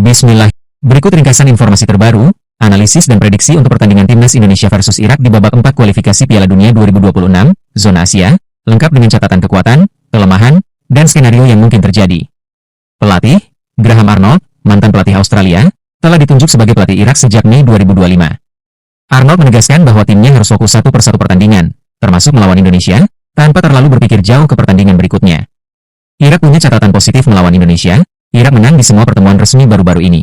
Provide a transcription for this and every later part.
Bismillah. Berikut ringkasan informasi terbaru, analisis dan prediksi untuk pertandingan Timnas Indonesia versus Irak di babak 4 kualifikasi Piala Dunia 2026, zona Asia, lengkap dengan catatan kekuatan, kelemahan, dan skenario yang mungkin terjadi. Pelatih, Graham Arnold, mantan pelatih Australia, telah ditunjuk sebagai pelatih Irak sejak Mei 2025. Arnold menegaskan bahwa timnya harus fokus satu persatu pertandingan, termasuk melawan Indonesia, tanpa terlalu berpikir jauh ke pertandingan berikutnya. Irak punya catatan positif melawan Indonesia. Irak menang di semua pertemuan resmi baru-baru ini.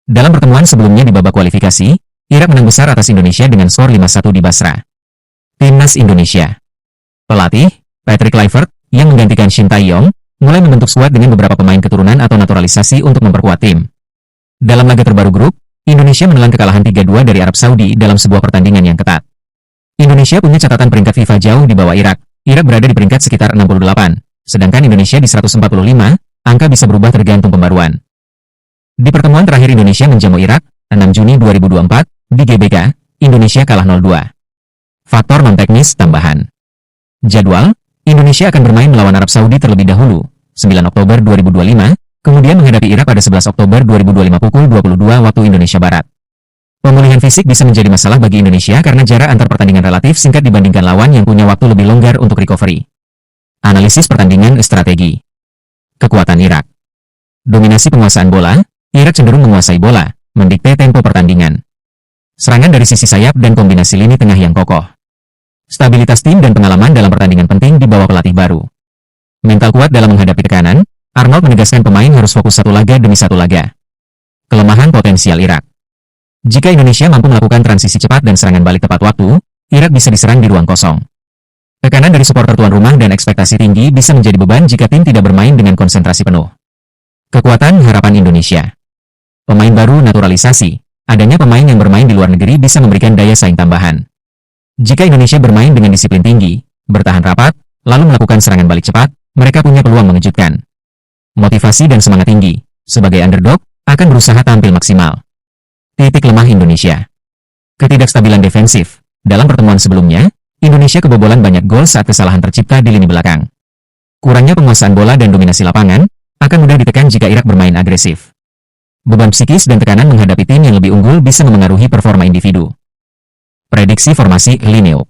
Dalam pertemuan sebelumnya di babak kualifikasi, Irak menang besar atas Indonesia dengan skor 5-1 di Basra. Timnas Indonesia. Pelatih, Patrick Kluivert, yang menggantikan Shin Tae-yong, mulai membentuk skuad dengan beberapa pemain keturunan atau naturalisasi untuk memperkuat tim. Dalam laga terbaru grup, Indonesia menelan kekalahan 3-2 dari Arab Saudi dalam sebuah pertandingan yang ketat. Indonesia punya catatan peringkat FIFA jauh di bawah Irak. Irak berada di peringkat sekitar 68, sedangkan Indonesia di 145. Angka bisa berubah tergantung pembaruan. Di pertemuan terakhir Indonesia menjamu Irak, 6 Juni 2024, di GBK, Indonesia kalah 0-2. Faktor non-teknis tambahan. Jadwal, Indonesia akan bermain melawan Arab Saudi terlebih dahulu, 9 Oktober 2025, kemudian menghadapi Irak pada 11 Oktober 2025 pukul 22 waktu Indonesia Barat. Pemulihan fisik bisa menjadi masalah bagi Indonesia karena jarak antar pertandingan relatif singkat dibandingkan lawan yang punya waktu lebih longgar untuk recovery. Analisis pertandingan strategi. Kekuatan Irak. Dominasi penguasaan bola, Irak cenderung menguasai bola, mendikte tempo pertandingan. Serangan dari sisi sayap dan kombinasi lini tengah yang kokoh. Stabilitas tim dan pengalaman dalam pertandingan penting di bawah pelatih baru. Mental kuat dalam menghadapi tekanan, Arnold menegaskan pemain harus fokus satu laga demi satu laga. Kelemahan potensial Irak. Jika Indonesia mampu melakukan transisi cepat dan serangan balik tepat waktu, Irak bisa diserang di ruang kosong. Tekanan dari supporter tuan rumah dan ekspektasi tinggi bisa menjadi beban jika tim tidak bermain dengan konsentrasi penuh. Kekuatan harapan Indonesia. Pemain baru naturalisasi. Adanya pemain yang bermain di luar negeri bisa memberikan daya saing tambahan. Jika Indonesia bermain dengan disiplin tinggi, bertahan rapat, lalu melakukan serangan balik cepat, mereka punya peluang mengejutkan. Motivasi dan semangat tinggi. Sebagai underdog, akan berusaha tampil maksimal. Titik lemah Indonesia. Ketidakstabilan defensif. Dalam pertemuan sebelumnya, Indonesia kebobolan banyak gol saat kesalahan tercipta di lini belakang. Kurangnya penguasaan bola dan dominasi lapangan akan mudah ditekan jika Irak bermain agresif. Beban psikis dan tekanan menghadapi tim yang lebih unggul bisa memengaruhi performa individu. Prediksi formasi Lineo.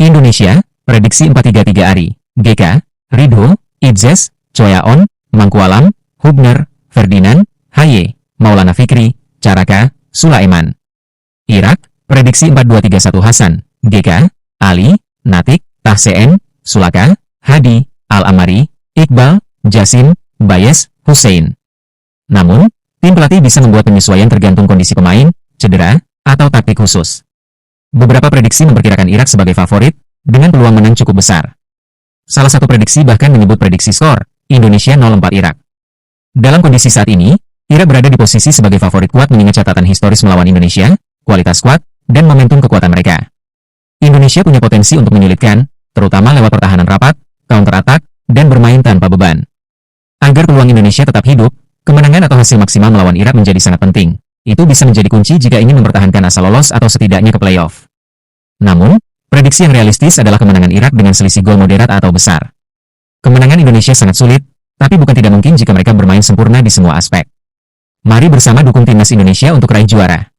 Indonesia, prediksi 4-3-3 Ari, GK, Ridho, Idzes, Choyaon, Mangkualam, Hubner, Ferdinand, Haye, Maulana Fikri, Caraka, Sulaiman. Irak, prediksi 4-2-3-1 Hasan, GK, Ali, Natik, Tahseen, Sulaka, Hadi, Al-Amari, Iqbal, Jasin, Bayes, Hussein. Namun, tim pelatih bisa membuat penyesuaian tergantung kondisi pemain, cedera, atau taktik khusus. Beberapa prediksi memperkirakan Irak sebagai favorit, dengan peluang menang cukup besar. Salah satu prediksi bahkan menyebut prediksi skor, Indonesia 0-4 Irak. Dalam kondisi saat ini, Irak berada di posisi sebagai favorit kuat mengingat catatan historis melawan Indonesia, kualitas skuad, dan momentum kekuatan mereka. Indonesia punya potensi untuk menyulitkan, terutama lewat pertahanan rapat, counter-attack, dan bermain tanpa beban. Agar peluang Indonesia tetap hidup, kemenangan atau hasil maksimal melawan Irak menjadi sangat penting. Itu bisa menjadi kunci jika ingin mempertahankan asa lolos atau setidaknya ke playoff. Namun, prediksi yang realistis adalah kemenangan Irak dengan selisih gol moderat atau besar. Kemenangan Indonesia sangat sulit, tapi bukan tidak mungkin jika mereka bermain sempurna di semua aspek. Mari bersama dukung Timnas Indonesia untuk raih juara.